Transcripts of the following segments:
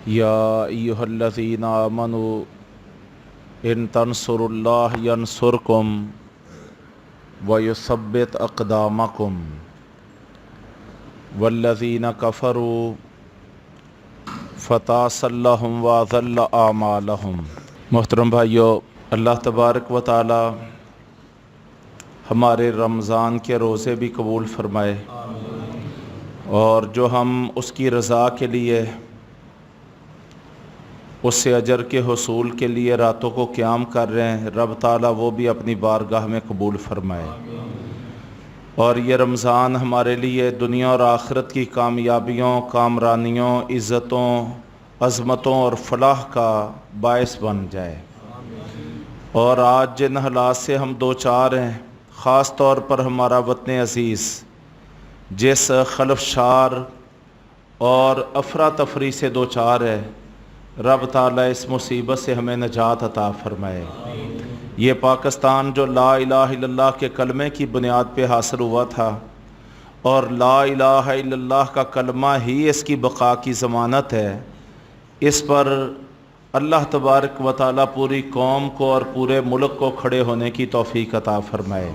या अय्युहल्लज़ीना आमनू इन तंसुरुल्लाह यंसुरकुम व युसब्बित अक़दामकुम वल्लज़ीना कफ़रू फ़तासल्लहुम व अज़ल्ल आमालहुम। मोहतरम भाइयों, अल्लाह तबारक व तआला हमारे रमज़ान के रोज़े भी कबूल फ़रमाए और जो हम उसकी रज़ा के लिए, उससे अजर के हुसूल के लिए रातों को क़याम कर रहे हैं, रब ताला वो भी अपनी बारगाह में कबूल फ़रमाए और ये रमज़ान हमारे लिए दुनिया और आखिरत की कामयाबियों, कामरानियों, इज़्ज़तों, अज़मतों और फलाह का बायस बन जाए। और आज जिन हालात से हम दो चार हैं, ख़ास तौर पर हमारा वतन अज़ीज़ जिस खलफशार और अफरा तफरी से दो चार है, रब ताला इस मुसीबत से हमें नजात अता फ़रमाए। ये पाकिस्तान जो ला इलाहा इल्लल्लाह के कलमे की बुनियाद पे हासिल हुआ था और ला इलाहा इल्लल्लाह का कलमा ही इसकी बका की ज़मानत है, इस पर अल्लाह तबारक व तआला पूरी कौम को और पूरे मुल्क को खड़े होने की तौफीक अता फ़रमाए।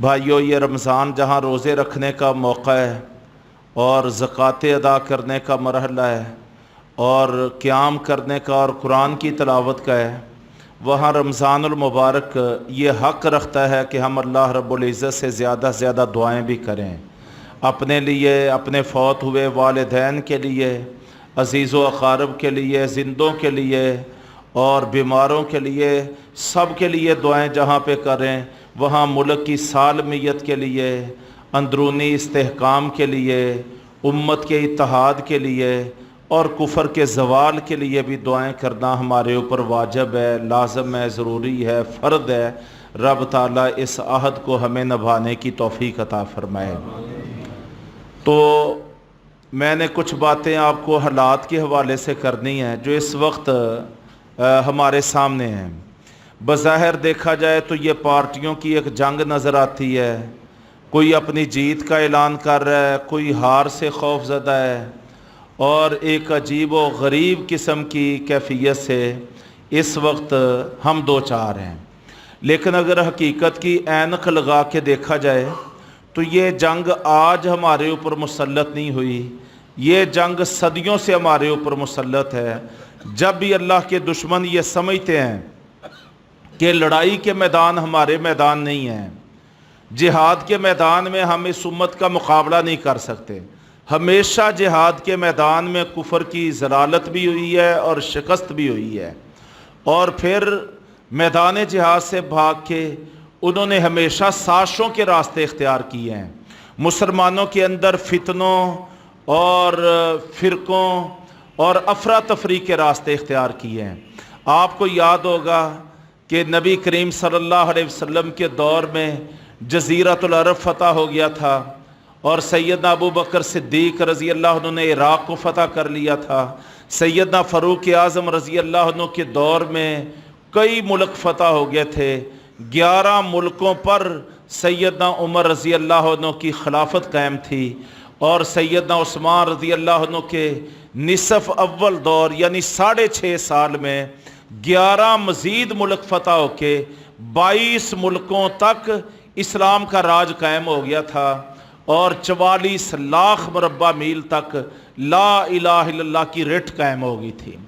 भाइयों, ये रमज़ान जहाँ रोज़े रखने का मौका है और ज़कात अदा करने का मरहला है और क़याम करने का और कुरान की तिलावत का है, वहाँ रमज़ानुल मुबारक ये हक़ रखता है कि हम अल्लाह रब्बुल इज़्ज़त से ज़्यादा दुआएं भी करें, अपने लिए, अपने फ़ौत हुए वालिदैन के लिए, अज़ीज़ व अक़ारब के लिए, ज़िंदों के लिए और बीमारों के लिए, सब के लिए दुआएं जहाँ पे करें, वहाँ मुल्क की सालमियत के लिए, अंदरूनी इस्तेहकाम के लिए, उम्मत के इत्तेहाद के लिए और कुफर के ज़वाल के लिए भी दुआएं करना हमारे ऊपर वाजिब है, लाज़िम है, ज़रूरी है, फ़र्द है। रब ताला इस अहद को हमें निभाने की तौफ़ीक अता फ़रमाए। तो मैंने कुछ बातें आपको हालात के हवाले से करनी है जो इस वक्त हमारे सामने हैं। बज़ाहिर देखा जाए तो ये पार्टियों की एक जंग नज़र आती है, कोई अपनी जीत का ऐलान कर रहा है, कोई हार से खौफज़दा है और एक अजीब व गरीब किस्म की कैफियत से इस वक्त हम दो चार हैं। लेकिन अगर हकीकत की ऐनक लगा के देखा जाए तो ये जंग आज हमारे ऊपर मुसल्लत नहीं हुई, ये जंग सदियों से हमारे ऊपर मुसल्लत है। जब भी अल्लाह के दुश्मन ये समझते हैं कि लड़ाई के मैदान हमारे मैदान नहीं हैं, जिहाद के मैदान में हम इस उम्मत का मुकाबला नहीं कर सकते, हमेशा जिहाद के मैदान में कुफर की ज़लालत भी हुई है और शिकस्त भी हुई है और फिर मैदान जिहाद से भाग के उन्होंने हमेशा साजिशों के रास्ते इख्तियार किए हैं, मुसलमानों के अंदर फितनों और फ़िरक़ों और अफरा तफरी के रास्ते इख्तियार किए हैं। आपको याद होगा कि नबी करीम सल्लल्लाहु अलैहि वसल्लम के दौर में जज़ीरतुल अरब फ़तह हो गया था और सैयदना अबू बकर सिद्दीक़ रज़ी अल्लाह अन्हु ने इराक़ को फ़तह कर लिया था। सैयदना फ़ारूक़ आज़म रज़ी अल्लाह अन्हु के दौर में कई मुल्क फ़तह हो गए थे। 11 मुल्कों पर सैयदना उमर रज़ी अल्लाह अन्हु की खिलाफत कायम थी और सैयदना उस्मान रज़ी अल्लाह अन्हु के निसफ़ अव्वल दौर यानी 6.5 साल में 11 मज़ीद मुल्क फ़तह होके 22 मुल्कों तक इस्लाम का राज कायम हो गया था और 44 लाख मुरब्बा मील तक ला इलाहा इल्लल्लाह की रिट कायम हो गई थी।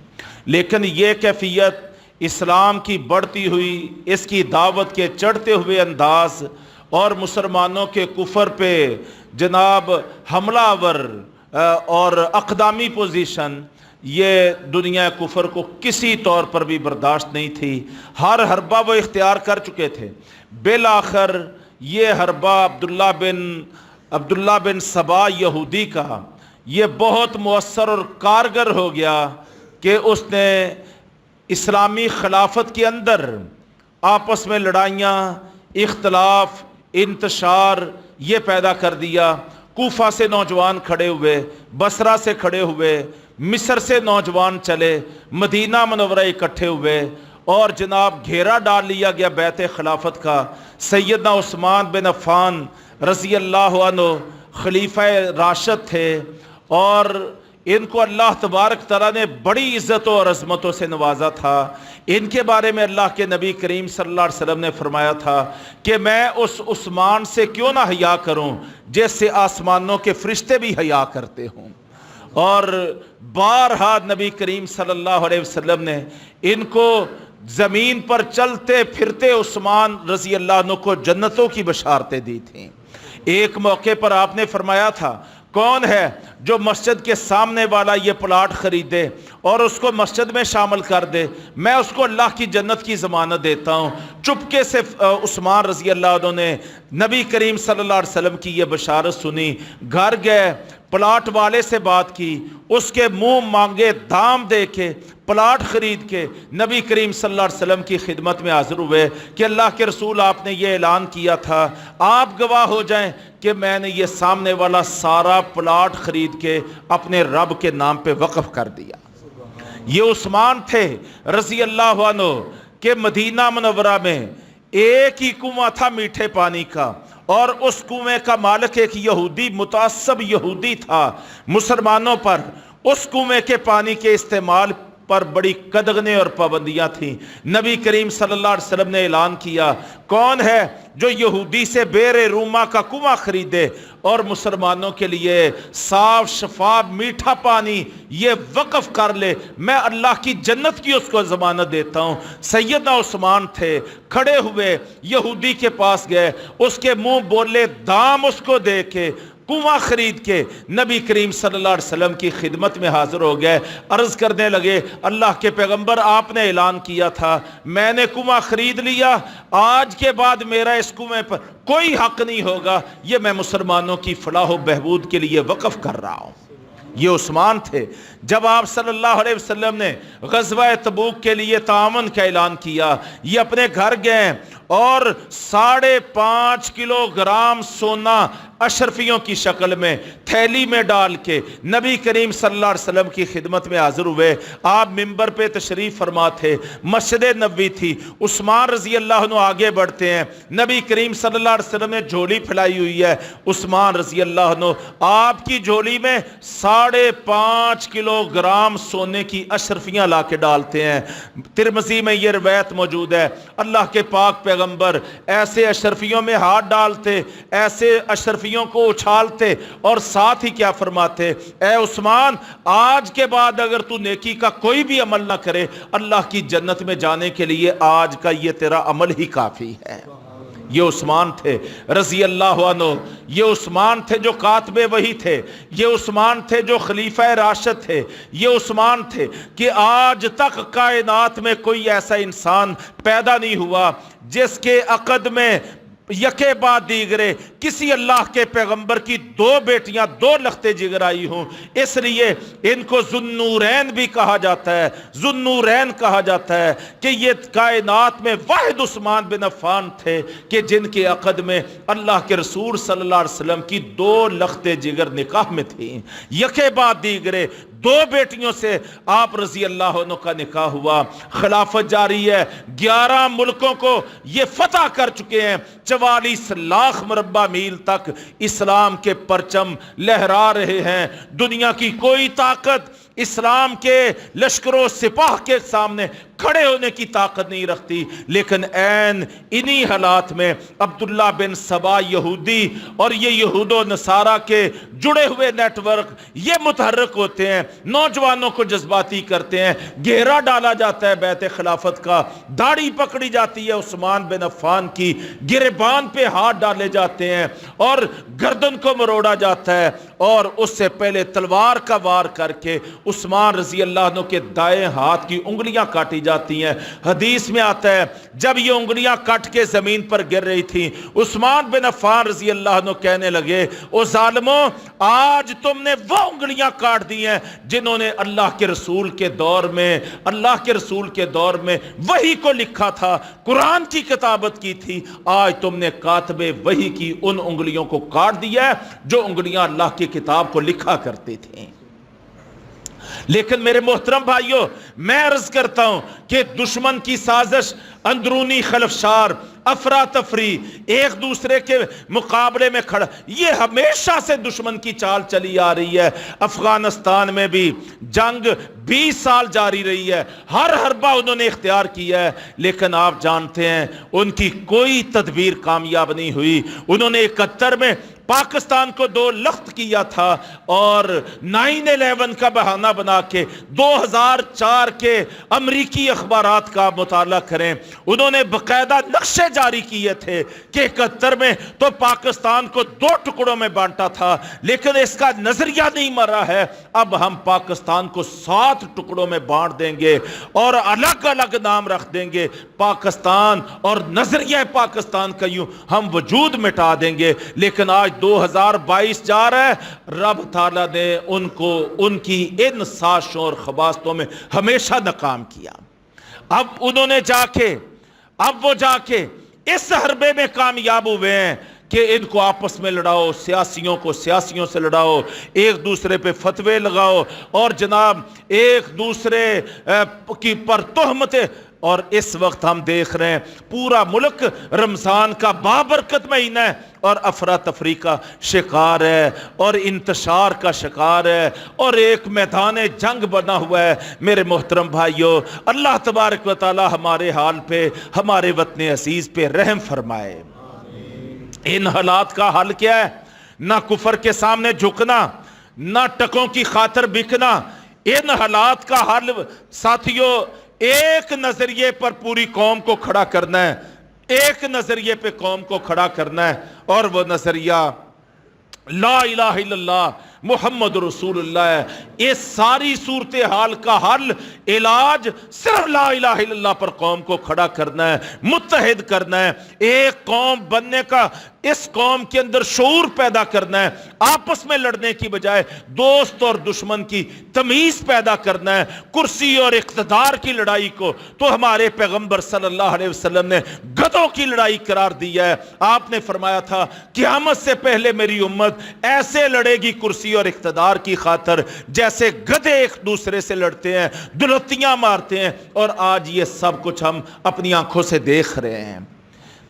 लेकिन ये कैफियत इस्लाम की बढ़ती हुई, इसकी दावत के चढ़ते हुए अंदाज और मुसलमानों के कुफर पे जनाब हमलावर और अक़दामी पोजीशन, ये दुनिया कुफर को किसी तौर पर भी बर्दाश्त नहीं थी। हर हरबा वो इख्तियार कर चुके थे। बिल आखिर ये हरबा अब्दुल्ला बिन सबा यहूदी का ये बहुत मुअस्सर और कारगर हो गया कि उसने इस्लामी खिलाफत के अंदर आपस में लड़ाइयाँ, इख्तलाफ, इंतशार ये पैदा कर दिया। कूफा से नौजवान खड़े हुए, बसरा से खड़े हुए, मिस्र से नौजवान चले, मदीना मुनव्वरा इकट्ठे हुए और जनाब घेरा डाल लिया गया बैत खिलाफत का। सैयदना उस्मान बिन अफ़्फ़ान रज़ी अल्लाह अन्हु खलीफा राशिद थे और ان کو اللہ تبارک تعالیٰ نے بڑی عزتوں اور عظمتوں سے نوازا تھا۔ ان کے بارے میں اللہ کے نبی کریم صلی اللہ علیہ وسلم نے فرمایا تھا کہ میں اس عثمان سے کیوں نہ حیا کروں جس سے آسمانوں کے فرشتے بھی حیا کرتے ہوں۔ اور بارہا نبی کریم صلی اللہ علیہ وسلم نے ان کو زمین پر چلتے پھرتے عثمان رضی اللہ عنہ کو جنتوں کی بشارتیں دی تھیں۔ ایک موقع پر آپ نے فرمایا تھا کون ہے جو مسجد کے سامنے والا یہ پلاٹ خریدے اور اس کو مسجد میں شامل کر دے، میں اس کو اللہ کی جنت کی ضمانت دیتا ہوں۔ چپکے سے عثمان رضی اللہ عنہ نے نبی کریم صلی اللہ علیہ وسلم کی یہ بشارت سنی، گھر گئے، پلاٹ والے سے بات کی، اس کے منہ مانگے دام دے کے پلاٹ خرید کے نبی کریم صلی اللہ علیہ وسلم کی خدمت میں حاضر ہوئے کہ اللہ کے رسول آپ نے یہ اعلان کیا تھا، آپ گواہ ہو جائیں کہ میں نے یہ سامنے والا سارا پلاٹ خرید کے اپنے رب کے نام پہ وقف کر دیا۔ یہ عثمان تھے رضی اللہ عنہ کہ مدینہ منورہ میں ایک ہی کنواں تھا میٹھے پانی کا، اور اس کنویں کا مالک ایک یہودی متعصب یہودی تھا مسلمانوں پر۔ اس کنویں کے پانی کے استعمال پر بڑی قدغنیں اور پابندیاں تھیں۔ نبی کریم صلی اللہ علیہ وسلم نے اعلان کیا کون ہے جو یہودی سے بیر روما کا کنواں خریدے اور مسلمانوں کے لیے صاف شفاف میٹھا پانی یہ وقف کر لے، میں اللہ کی جنت کی اس کو ضمانت دیتا ہوں۔ سیدنا عثمان تھے، کھڑے ہوئے یہودی کے پاس گئے، اس کے منہ بولے دام اس کو دے کے کنواں خرید کے نبی کریم صلی اللہ علیہ وسلم کی خدمت میں حاضر ہو گئے۔ عرض کرنے لگے اللہ کے پیغمبر آپ نے اعلان کیا تھا میں نے کنواں خرید لیا، آج کے بعد میرا اس کنویں پر کوئی حق نہیں ہوگا، یہ میں مسلمانوں کی فلاح و بہبود کے لیے وقف کر رہا ہوں۔ یہ عثمان تھے۔ جب آپ صلی اللہ علیہ وسلم نے غزوہ تبوک کے لیے تعاون کا اعلان کیا، یہ اپنے گھر گئے اور 5.5 کلو گرام سونا اشرفیوں کی شکل میں تھیلی میں ڈال کے نبی کریم صلی اللہ علیہ وسلم کی خدمت میں حاضر ہوئے۔ آپ منبر پہ تشریف فرما تھے، مسجد نبوی تھی، عثمان رضی اللہ عنہ آگے بڑھتے ہیں، نبی کریم صلی اللہ علیہ وسلم نے جھولی پھیلائی ہوئی ہے، عثمان رضی اللہ عنہ آپ کی جھولی میں 5.5 کلو گرام سونے کی اشرفیاں لا کے ڈالتے ہیں۔ ترمذی میں یہ روایت موجود ہے، اللہ کے پاک پیغمبر ایسے اشرفیوں میں ہاتھ ڈالتے، ایسے اشرفیوں کو اچھالتے اور ساتھ ہی کیا فرماتے، اے عثمان آج کے بعد اگر تو نیکی کا کوئی بھی عمل نہ کرے، اللہ کی جنت میں جانے کے لیے آج کا یہ تیرا عمل ہی کافی ہے۔ یہ عثمان تھے رضی اللہ عنہ، یہ عثمان تھے جو کاتب وحی تھے، یہ عثمان تھے جو خلیفہ راشد تھے، یہ عثمان تھے کہ آج تک کائنات میں کوئی ایسا انسان پیدا نہیں ہوا جس کے عقد میں یکے بعد دیگرے کسی اللہ کے پیغمبر کی 2 بیٹیاں 2 لختے جگر آئی ہوں۔ اس لیے ان کو ذوالنورین بھی کہا جاتا ہے، ذوالنورین کہا جاتا ہے کہ یہ کائنات میں واحد عثمان بن عفان تھے کہ جن کے عقد میں اللہ کے رسول صلی اللہ علیہ وسلم کی 2 لختے جگر نکاح میں تھیں۔ یکے بعد دیگرے 2 بیٹیوں سے آپ رضی اللہ عنہ کا نکاح ہوا، خلافت جاری ہے، 11 ملکوں کو یہ فتح کر چکے ہیں، 44 لاکھ مربع میل تک اسلام کے پرچم لہرا رہے ہیں۔ دنیا کی کوئی طاقت اسلام کے لشکر و سپاہ کے سامنے کھڑے ہونے کی طاقت نہیں رکھتی، لیکن عین انہی حالات میں عبداللہ بن سبا یہودی اور یہ یہود و نصارہ کے جڑے ہوئے نیٹ ورک یہ متحرک ہوتے ہیں، نوجوانوں کو جذباتی کرتے ہیں، گھیرا ڈالا جاتا ہے بیت خلافت کا، داڑھی پکڑی جاتی ہے عثمان بن عفان کی، گریبان پہ ہاتھ ڈالے جاتے ہیں اور گردن کو مروڑا جاتا ہے، اور اس سے پہلے تلوار کا وار کر کے عثمان رضی اللہ عنہ کے دائیں ہاتھ کی انگلیاں کاٹی جاتی ہیں۔ حدیث میں آتا ہے جب یہ انگلیاں کٹ کے زمین پر گر رہی تھیں، عثمان بن عفان رضی اللہ عنہ کہنے لگے او ظالموں، آج تم نے وہ انگلیاں کاٹ دی ہیں جنہوں نے اللہ کے رسول کے دور میں وحی کو لکھا تھا، قرآن کی کتابت کی تھی، آج تم نے کاتب وحی کی ان انگلیوں کو کاٹ دیا ہے جو انگلیاں اللہ کی کتاب کو لکھا کرتی تھیں۔ لیکن میرے محترم بھائیوں، میں عرض کرتا ہوں کہ دشمن کی سازش، اندرونی خلفشار، افراتفری، ایک دوسرے کے مقابلے میں کھڑا، یہ ہمیشہ سے دشمن کی چال چلی آ رہی ہے۔ افغانستان میں بھی جنگ 20 سال جاری رہی ہے، ہر حربہ انہوں نے اختیار کیا ہے، لیکن آپ جانتے ہیں ان کی کوئی تدبیر کامیاب نہیں ہوئی۔ انہوں نے 71 میں پاکستان کو 2 لخت کیا تھا، اور 9/11 کا بہانہ بنا کے 2004 کے امریکی اخبارات کا مطالعہ کریں، انہوں نے باقاعدہ نقشے جاری کیے تھے کہ 71 میں تو پاکستان کو 2 ٹکڑوں میں بانٹا تھا، لیکن اس کا نظریہ نہیں مرا ہے، اب ہم پاکستان کو 7 ٹکڑوں میں بانٹ دیں گے اور الگ الگ نام رکھ دیں گے پاکستان، اور نظریہ پاکستان کا یوں ہم وجود مٹا دیں گے۔ لیکن آج 2022 جا رہا ہے، رب تعالیٰ نے ان کو ان کی ان سازشوں اور خباستوں میں ہمیشہ ناکام کیا۔ اب انہوں نے جا کے اس حربے میں کامیاب ہوئے ہیں کہ ان کو آپس میں لڑاؤ، سیاسیوں کو سیاسیوں سے لڑاؤ، ایک دوسرے پہ فتوے لگاؤ، اور جناب ایک دوسرے کی پر تہمتیں۔ اور اس وقت ہم دیکھ رہے ہیں پورا ملک رمضان کا بابرکت مہینہ ہے اور افراتفری کا شکار ہے اور انتشار کا شکار ہے اور ایک میدان جنگ بنا ہوا ہے۔ میرے محترم بھائیوں، اللہ تبارک و تعالی ہمارے حال پہ، ہمارے وطن عزیز پہ رحم فرمائے۔ ان حالات کا حل کیا ہے؟ نہ کفر کے سامنے جھکنا، نہ ٹکوں کی خاطر بکنا۔ ان حالات کا حل ساتھیوں ایک نظریے پر پوری قوم کو کھڑا کرنا ہے، ایک نظریے پہ قوم کو کھڑا کرنا ہے، اور وہ نظریہ لا الہ الا اللہ محمد رسول اللہ ہے۔ اس ساری صورتحال کا حل، علاج صرف لا الہ الا اللہ پر قوم کو کھڑا کرنا ہے، متحد کرنا ہے، ایک قوم بننے کا، اس قوم کے اندر شعور پیدا کرنا ہے، آپس میں لڑنے کی بجائے دوست اور دشمن کی تمیز پیدا کرنا ہے۔ کرسی اور اقتدار کی لڑائی کو تو ہمارے پیغمبر صلی اللہ علیہ وسلم نے گدھوں کی لڑائی قرار دیا ہے۔ آپ نے فرمایا تھا قیامت سے پہلے میری امت ایسے لڑے گی کرسی اور اقتدار کی خاطر جیسے گدھے ایک دوسرے سے لڑتے ہیں، دلتیاں مارتے ہیں، اور آج یہ سب کچھ ہم اپنی آنکھوں سے دیکھ رہے ہیں۔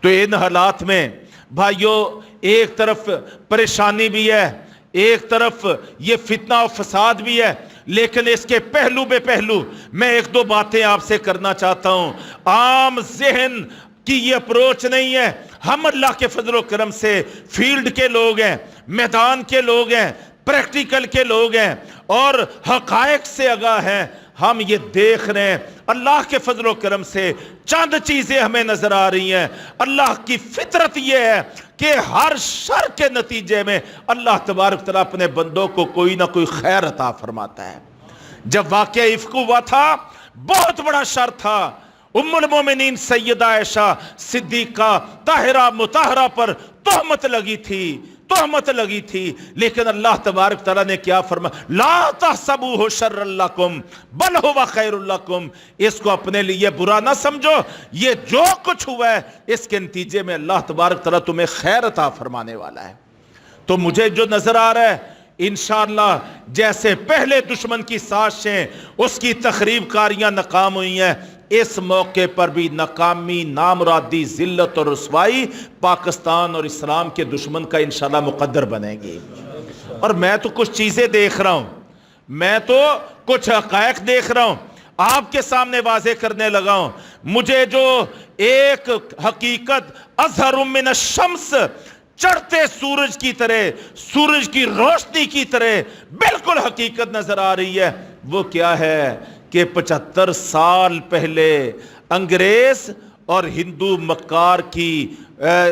تو ان حالات میں بھائیوں ایک طرف پریشانی بھی ہے، ایک طرف یہ فتنہ و فساد بھی ہے، لیکن اس کے پہلو بے پہلو میں 1-2 باتیں آپ سے کرنا چاہتا ہوں۔ عام ذہن کی یہ اپروچ نہیں ہے، ہم اللہ کے فضل و کرم سے فیلڈ کے لوگ ہیں، میدان کے لوگ ہیں، پریکٹیکل کے لوگ ہیں اور حقائق سے آگاہ ہیں۔ ہم یہ دیکھ رہے ہیں اللہ کے فضل و کرم سے چند چیزیں ہمیں نظر آ رہی ہیں۔ اللہ کی فطرت یہ ہے کہ ہر شر کے نتیجے میں اللہ تبارک تعالیٰ اپنے بندوں کو کوئی نہ کوئی خیر عطا فرماتا ہے۔ جب واقعہ افک ہوا تھا، بہت بڑا شر تھا، ام المومنین سیدہ عائشہ صدیقہ طاہرہ مطہرہ پر تہمت لگی تھی، لیکن اللہ تبارک تعالیٰ نے کیا فرمایا؟ لا تحسبوہ شرا لکم بل ہوا خیر لکم، اس کو اپنے لیے برا نہ سمجھو، یہ جو کچھ ہوا ہے اس کے نتیجے میں اللہ تبارک تعالیٰ تمہیں خیر عطا فرمانے والا ہے۔ تو مجھے جو نظر آ رہا ہے انشاءاللہ جیسے پہلے دشمن کی سازشیں، اس کی تخریب کاریاں ناکام ہوئی ہیں، اس موقع پر بھی ناکامی، نامرادی، ذلت اور رسوائی پاکستان اور اسلام کے دشمن کا انشاءاللہ مقدر بنے گی۔ اور میں تو کچھ چیزیں دیکھ رہا ہوں، میں تو کچھ حقائق دیکھ رہا ہوں، آپ کے سامنے واضح کرنے لگا ہوں۔ مجھے جو ایک حقیقت اظہر من الشمس، چڑھتے سورج کی طرح، سورج کی روشنی کی طرح بالکل حقیقت نظر آ رہی ہے، وہ کیا ہے کہ 75 سال پہلے انگریز اور ہندو مکار کی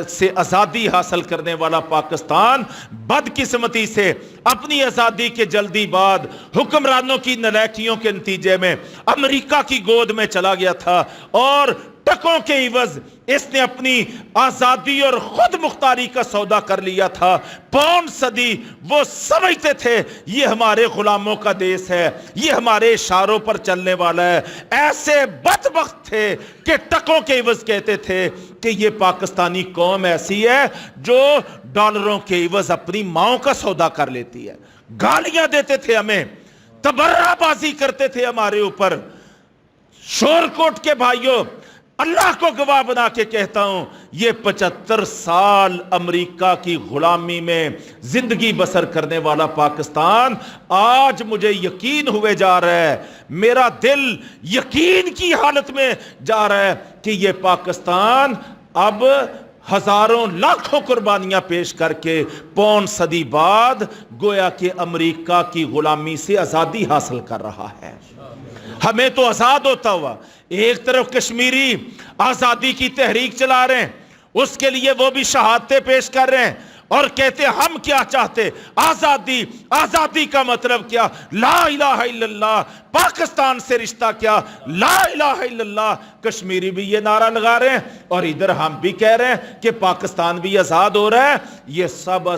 سے آزادی حاصل کرنے والا پاکستان بدقسمتی سے اپنی آزادی کے جلدی بعد حکمرانوں کی نالائکیوں کے نتیجے میں امریکہ کی گود میں چلا گیا تھا، اور ٹکوں کے عوض اس نے اپنی آزادی اور خود مختاری کا سودا کر لیا تھا۔ 5 صدی وہ سمجھتے تھے یہ ہمارے غلاموں کا دیس ہے، یہ ہمارے اشاروں پر چلنے والا ہے، ایسے بدبخت تھے کہ ٹکوں کے عوض کہتے تھے کہ یہ پاکستانی قوم ایسی ہے جو ڈالروں کے عوض اپنی ماؤں کا سودا کر لیتی ہے، گالیاں دیتے تھے ہمیں۔ तबर्रा बाजी करते थे हमारे ऊपर। शोरकोट के भाइयों, अल्लाह को गवाह बना के कहता हूं, ये 75 साल अमेरिका की गुलामी में जिंदगी बसर करने वाला पाकिस्तान आज मुझे यकीन हुए जा रहा है, मेरा दिल यकीन की हालत में जा रहा है कि ये पाकिस्तान अब हजारों लाखों कुर्बानियां पेश करके पौन सदी बाद गोया कि अमेरिका की गुलामी से आजादी हासिल कर रहा है। हमें तो आजाद होता हुआ, एक तरफ कश्मीरी आजादी की तहरीक चला रहे हैं, उसके लिए वो भी शहादतें पेश कर रहे हैं और कहते हैं हम क्या चाहते, आजादी। आजादी का मतलब क्या? ला इलाहा इल्लल्लाह। पाकिस्तान से रिश्ता क्या? ला इलाहा इल्लल्लाह। कश्मीरी भी ये नारा लगा रहे हैं और इधर हम भी कह रहे हैं कि पाकिस्तान भी आजाद हो रहा है। ये सब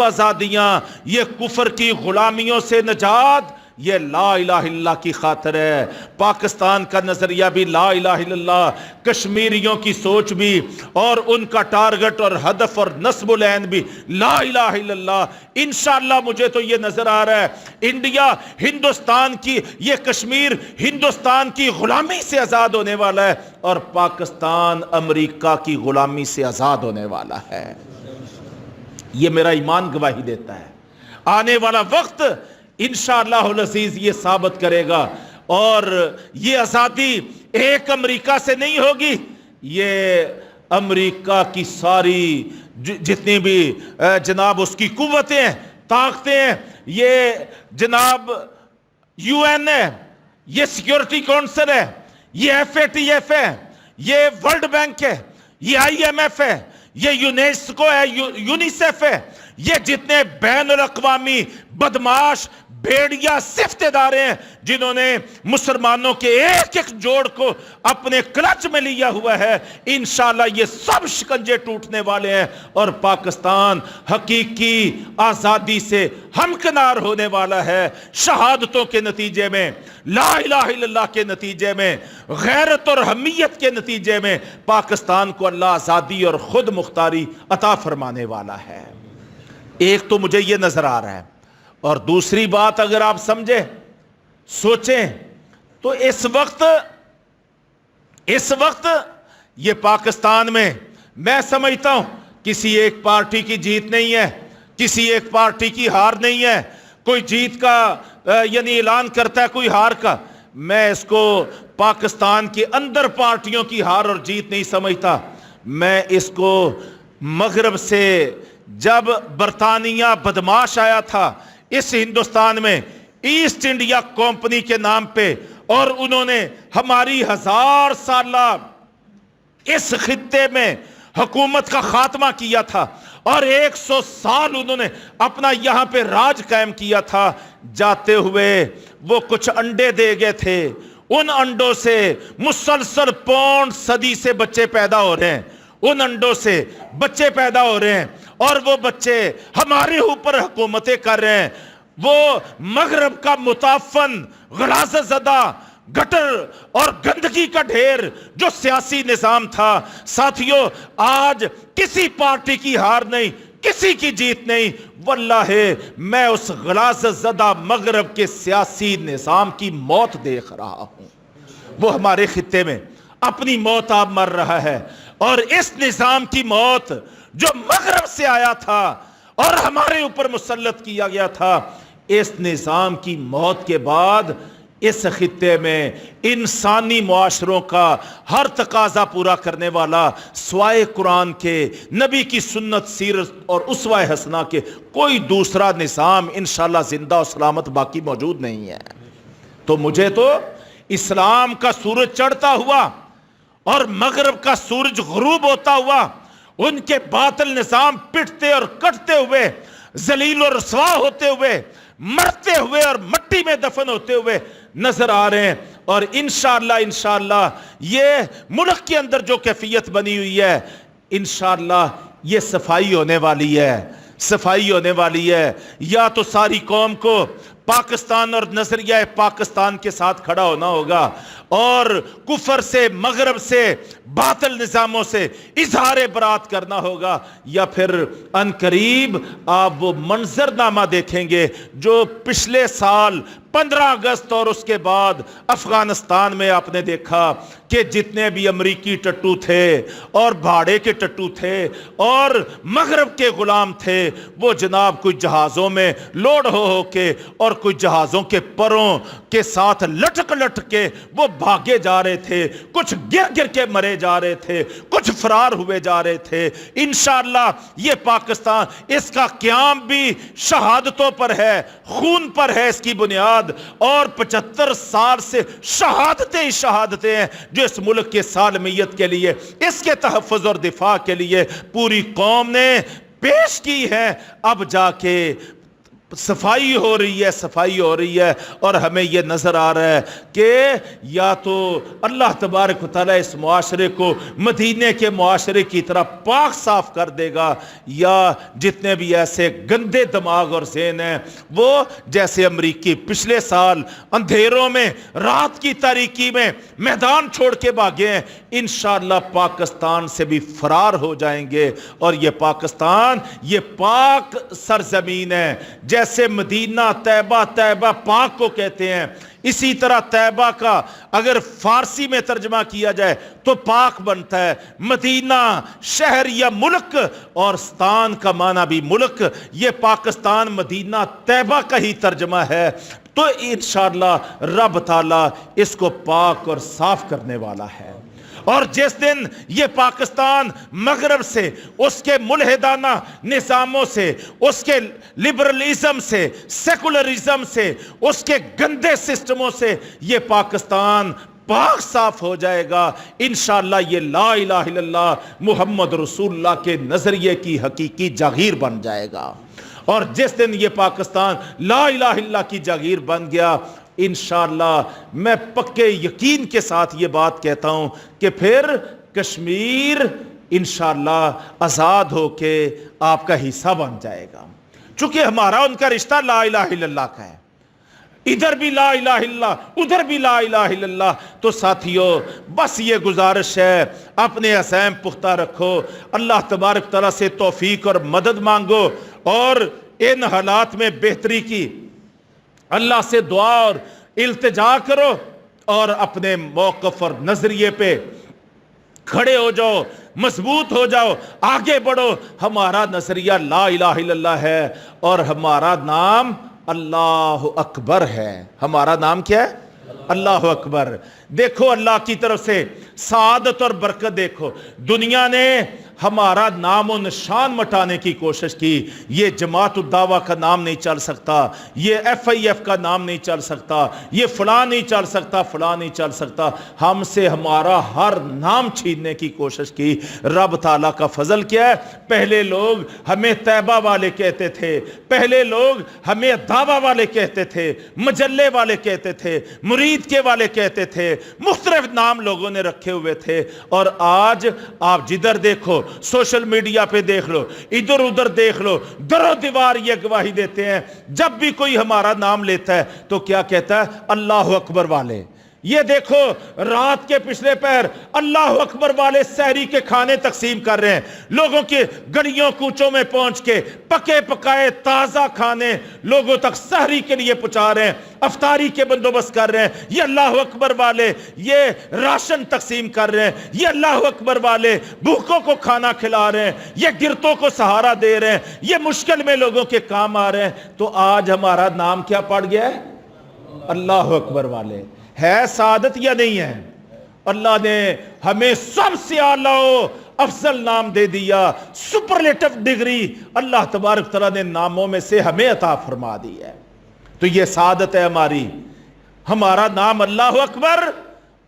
आजादियां, ये कुफर की गुलामियों से निजात, ये ला इलाहा इल्लल्लाह की खातिर है। पाकिस्तान का नजरिया भी ला इलाहा इल्लल्लाह, कश्मीरियों की सोच भी और उनका टारगेट और हदफ और नस्बुल ऐन भी ला इलाहा इल्लल्लाह। इंशाअल्लाह मुझे तो ये नजर आ रहा है इंडिया हिंदुस्तान की, ये कश्मीर हिंदुस्तान की गुलामी से आजाद होने वाला है और पाकिस्तान अमेरिका की गुलामी से आजाद होने वाला है। ये मेरा ईमान गवाही देता है। आने वाला वक्त इंशाअल्लाह अज़ीज़ ये साबित करेगा और ये आज़ादी एक अमेरिका से नहीं होगी, ये अमेरिका की सारी जितनी भी जनाब उसकी कुव्वतें हैं, ताकतें हैं, ये जनाब यूएन है, ये सिक्योरिटी काउंसिल है, ये FATF है, ये वर्ल्ड बैंक है, ये IMF है, ये यूनेस्को है, यूनिसेफ है, ये जितने बैनुल अक़वामी बदमाश भेड़िया सिफ्तेदार हैं जिन्होंने मुसलमानों के एक एक जोड़ को अपने क्लच में लिया हुआ है, इंशाअल्लाह ये सब शिकंजे टूटने वाले हैं और पाकिस्तान हकीकी आज़ादी से हमकिनार होने वाला है। शहादतों के नतीजे में, ला इलाहा इल्लल्लाह के नतीजे में, गैरत और हमीयत के नतीजे में पाकिस्तान को अल्लाह आज़ादी और खुद मुख्तारी अता फरमाने वाला है। एक तो मुझे ये नजर आ रहा है और दूसरी बात अगर आप समझे सोचें तो इस वक्त ये पाकिस्तान में मैं समझता हूं किसी एक पार्टी की जीत नहीं है, किसी एक पार्टी की हार नहीं है। कोई जीत का यानी ऐलान करता है, कोई हार का। मैं इसको पाकिस्तान के अंदर पार्टियों की हार और जीत नहीं समझता। मैं इसको मगरब से जब बरतानिया बदमाश आया था इस हिंदुस्तान में ईस्ट इंडिया कंपनी के नाम पे और उन्होंने हमारी 1000 साला इस खित्ते में हुकूमत का खात्मा किया था और 100 साल उन्होंने अपना यहां पे राज कायम किया था। जाते हुए वो कुछ अंडे दे गए थे, उन अंडों से मुसलसल पौन सदी से बच्चे पैदा हो रहे हैं, उन अंडों से बच्चे पैदा हो रहे हैं और वो बच्चे हमारे ऊपर हुकूमतें कर रहे हैं। वो मगरब का मुताफन गलाज़त ज़दा गटर और गंदगी का ढेर जो सियासी निज़ाम था, साथियों आज किसी पार्टी की हार नहीं, किसी की जीत नहीं। वल्लाहे मैं उस गलाज़त ज़दा मगरब के सियासी निज़ाम की मौत देख रहा हूं। वो हमारे खित्ते में अपनी मौत आप मर रहा है और इस निज़ाम की मौत जो मगरब से आया था और हमारे ऊपर मुसल्लत किया गया था, इस निज़ाम की मौत के बाद इस खित्ते में इंसानी मुआशरों का हर तकाजा पूरा करने वाला स्वाए कुरान के, नबी की सुन्नत, सीरत और उसवा हसना के कोई दूसरा निज़ाम इंशाअल्लाह जिंदा और सलामत बाकी मौजूद नहीं है। तो मुझे तो इस्लाम का सूरज चढ़ता हुआ और मगरब का सूरज गुरूब होता हुआ उनके बातिल निज़ाम पिटते और कटते हुए, जलील और रसवा होते हुए, मरते हुए और मिट्टी में दफन होते हुए नजर आ रहे हैं। और इंशाअल्लाह ये मुल्क के अंदर जो कैफियत बनी हुई है, इंशाअल्लाह ये सफाई होने वाली है, सफाई होने वाली है। या तो सारी कौम को पाकिस्तान और नजरिया पाकिस्तान के साथ खड़ा होना होगा और कुफर से, मगरब से, बातिल निज़ामों से इजहार बरात करना होगा, या फिर अनकरीब आप वो मंजरनामा देखेंगे जो पिछले साल 15 अगस्त और उसके बाद अफगानिस्तान में आपने देखा कि जितने भी अमरीकी टट्टू थे और भाड़े के टट्टू थे और मगरब के गुलाम थे, वो जनाब कुछ जहाज़ों में लोड हो के और कुछ जहाज़ों के परों के साथ लटक लटक के वो भागे जा रहे थे, कुछ गिर गिर के मरे जा रहे थे, कुछ फरार हुए जा रहे थे। इंशाअल्लाह ये पाकिस्तान, इसका क़याम भी शहादतों पर है, खून पर है इसकी बुनियाद, और 75 साल से शहादतें ही शहादतें हैं जो इस मुल्क के सालमियत के लिए, इसके तहफ़्फ़ुज़ और दिफा के लिए पूरी कौम ने पेश की है। अब जाके सफाई हो रही है, सफाई हो रही है, और हमें यह नज़र आ रहा है कि या तो अल्लाह तबारक व तआला इस मुआशरे को मदीने के मुआशरे की तरह पाक साफ कर देगा, या जितने भी ऐसे गंदे दिमाग और ज़हन हैं वो जैसे अमरीकी पिछले साल अंधेरों में, रात की तारीकी में मैदान छोड़ के भागे हैं, इंशाअल्लाह पाकिस्तान से भी फरार हो जाएंगे। और ये पाकिस्तान, ये पाक सरजमीन है। जैसे मदीना, तैबा, तैबा पाक को कहते हैं, इसी तरह तैबा का अगर फारसी में तर्जमा किया जाए तो पाक बनता है। मदीना शहर या मुल्क, और स्तान का माना भी मुल्क, ये पाकिस्तान मदीना तैबा का ही तर्जमा है। तो इंशाअल्लाह रब ताला इसको पाक और साफ करने वाला है। और जिस दिन ये पाकिस्तान मगरब से, उसके मुल्हिदाना निज़ामों से, उसके लिबरलिज्म से, सेकुलरिज्म से, उसके गंदे सिस्टमों से ये पाकिस्तान पाक साफ हो जाएगा, इंशाअल्लाह ये ला इलाहा इल्लल्लाह मुहम्मद रसूलुल्लाह के नजरिए की हकीकी जागीर बन जाएगा। और जिस दिन ये पाकिस्तान ला इलाहा इल्लल्लाह की जागीर बन गया, इंशाअल्लाह मैं पक्के यकीन के साथ ये बात कहता हूं कि फिर कश्मीर इंशाअल्लाह आज़ाद होके आपका हिस्सा बन जाएगा। चूंकि हमारा उनका रिश्ता ला इलाहा इल्लल्लाह का है, इधर भी ला इलाहा इल्लल्लाह, उधर भी ला इलाहा इल्लल्लाह। तो साथियों, बस ये गुजारिश है, अपने अज़ैम पुख्ता रखो, अल्लाह तबारक तआला से तौफीक और मदद मांगो, और इन हालात में बेहतरी की अल्लाह से दुआ और इल्तिजा करो, और अपने मौक़िफ़ और नजरिए पे खड़े हो जाओ, मजबूत हो जाओ, आगे बढ़ो। हमारा नजरिया ला इलाहा इल्लल्लाह है और हमारा नाम अल्लाह अकबर है। हमारा नाम क्या है? अल्लाह अकबर। देखो अल्लाह की तरफ से सादत और बरकत देखो। दुनिया ने हमारा नाम और निशान मिटाने की कोशिश की। ये जमात उद दावा का नाम नहीं चल सकता, ये FIF का नाम नहीं चल सकता, ये फलां नहीं चल सकता, फलां नहीं चल सकता। हमसे हमारा हर नाम छीनने की कोशिश की। रब ताला का फजल क्या है? पहले लोग हमें तैबा वाले कहते थे, पहले लोग हमें दावा वाले कहते थे, मजल्ले वाले कहते थे, मुरीद के वाले कहते थे, मुख्तलिफ नाम लोगों ने रखे हुए थे। और आज आप जिधर देखो, सोशल मीडिया पे देख लो, इधर उधर देख लो, दरो दीवार ये गवाही देते हैं। जब भी कोई हमारा नाम लेता है तो क्या कहता है? अल्लाह अकबर वाले। ये देखो रात के पिछले पैर अल्लाह अकबर वाले सहरी के खाने तकसीम कर रहे हैं, लोगों के गलियों कूचों में पहुंच के पके पकाए ताज़ा खाने लोगों तक सहरी के लिए पहुंचा रहे हैं, अफ्तारी के बंदोबस्त कर रहे हैं। ये अल्लाह अकबर वाले ये राशन तकसीम कर रहे हैं, ये अल्लाह अकबर वाले भूखों को खाना खिला रहे हैं, ये गिरतों को सहारा दे रहे हैं, ये मुश्किल में लोगों के काम आ रहे हैं। तो आज हमारा नाम क्या पड़ गया है? अल्लाह अकबर वाले। है सादत या नहीं है? अल्लाह ने हमें सबसे आला अफजल नाम दे दिया, सुपरलेटिव डिग्री अल्लाह तबारक तआला ने नामों में से हमें अता फरमा दी है। तो ये सादत है हमारी, हमारा नाम अल्लाह अकबर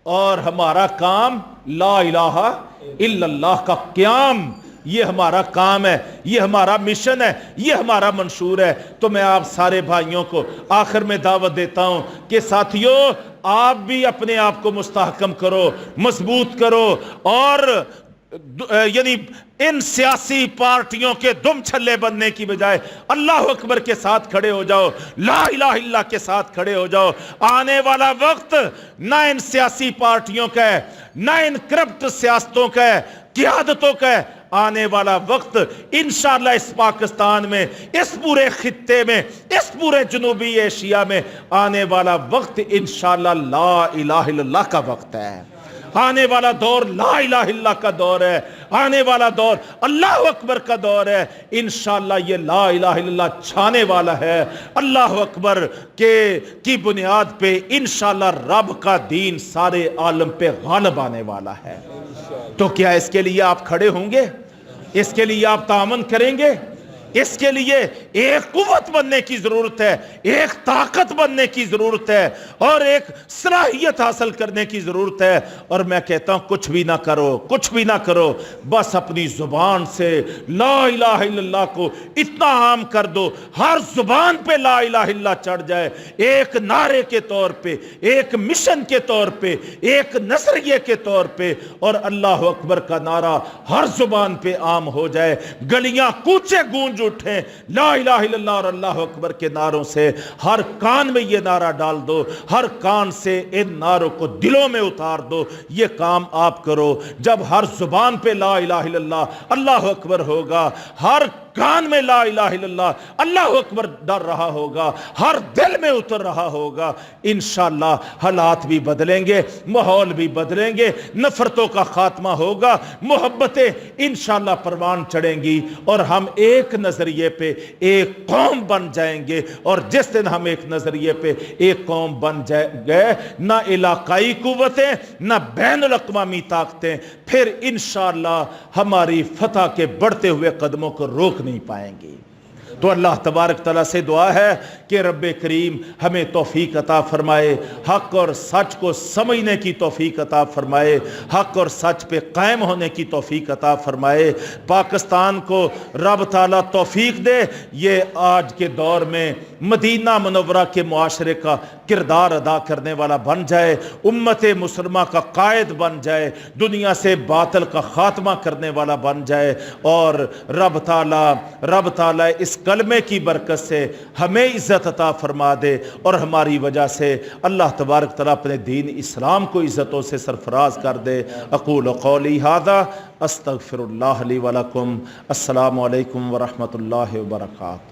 और हमारा काम ला इलाहा इल्लल्लाह का क़याम। ये हमारा काम है, ये हमारा मिशन है, ये हमारा मंशूर है। तो मैं आप सारे भाइयों को आखिर में दावत देता हूं कि साथियों, आप भी अपने आप को मुस्तहकम करो, मजबूत करो, और یعنی ان سیاسی پارٹیوں کے دم چھلے بننے کی بجائے اللہ اکبر کے ساتھ کھڑے ہو جاؤ، لا الہ الا اللہ کے ساتھ کھڑے ہو جاؤ۔ آنے والا وقت نہ ان سیاسی پارٹیوں کا ہے، نہ ان کرپٹ سیاستوں کا ہے، قیادتوں کا ہے۔ آنے والا وقت انشاءاللہ اس پاکستان میں، اس پورے خطے میں، اس پورے جنوبی ایشیا میں آنے والا وقت انشاءاللہ لا الہ الا اللہ کا وقت ہے۔ آنے والا دور لا الہ الا اللہ کا دور ہے، آنے والا دور اللہ اکبر کا دور ہے۔ انشاءاللہ یہ لا الہ الا اللہ چھانے والا ہے۔ اللہ اکبر کی بنیاد پہ انشاءاللہ رب کا دین سارے عالم پہ غالب آنے والا ہے۔ تو کیا اس کے لیے آپ کھڑے ہوں گے؟ اس کے لیے آپ تعاون کریں گے؟ اس کے لیے ایک قوت بننے کی ضرورت ہے، ایک طاقت بننے کی ضرورت ہے، اور ایک صلاحیت حاصل کرنے کی ضرورت ہے۔ اور میں کہتا ہوں کچھ بھی نہ کرو، کچھ بھی نہ کرو، بس اپنی زبان سے لا الہ الا اللہ کو اتنا عام کر دو، ہر زبان پہ لا الہ الا اللہ چڑھ جائے، ایک نعرے کے طور پہ، ایک مشن کے طور پہ، ایک نظریے کے طور پہ، اور اللہ اکبر کا نعرہ ہر زبان پہ عام ہو جائے، گلیاں کوچے گونج اٹھیں لا الہ الا اللہ اور اللہ اکبر کے نعروں سے۔ ہر کان میں یہ نعرہ ڈال دو، ہر کان سے ان نعروں کو دلوں میں اتار دو۔ یہ کام آپ کرو، جب ہر زبان پہ لا الہ الا اللہ اللہ اکبر ہوگا، ہر کان میں لا الہ الا اللہ اللہ اکبر ڈر رہا ہوگا، ہر دل میں اتر رہا ہوگا، انشاءاللہ حالات بھی بدلیں گے، ماحول بھی بدلیں گے، نفرتوں کا خاتمہ ہوگا، محبتیں انشاءاللہ پروان چڑھیں گی، اور ہم ایک نظریے پہ ایک قوم بن جائیں گے۔ اور جس دن ہم ایک نظریے پہ ایک قوم بن گئے، نہ علاقائی قوتیں نہ بین الاقوامی طاقتیں پھر انشاءاللہ ہماری فتح کے بڑھتے ہوئے قدموں کو روک نہیں پائیں گی۔ تو اللہ تبارک تعالیٰ سے دعا ہے کہ رب کریم ہمیں توفیق عطا فرمائے، حق اور سچ کو سمجھنے کی توفیق عطا فرمائے، حق اور سچ پہ قائم ہونے کی توفیق عطا فرمائے۔ پاکستان کو رب تعالیٰ توفیق دے، یہ آج کے دور میں مدینہ منورہ کے معاشرے کا کردار ادا کرنے والا بن جائے، امت مسلمہ کا قائد بن جائے، دنیا سے باطل کا خاتمہ کرنے والا بن جائے، اور رب تعالیٰ اس کلمے کی برکت سے ہمیں عزت عطا فرما دے، اور ہماری وجہ سے اللہ تبارک تعالیٰ اپنے دین اسلام کو عزتوں سے سرفراز کر دے۔ اقول قولی ھذا استغفر اللہ لی ولکم۔ السلام علیکم ورحمۃ اللہ وبرکاتہ۔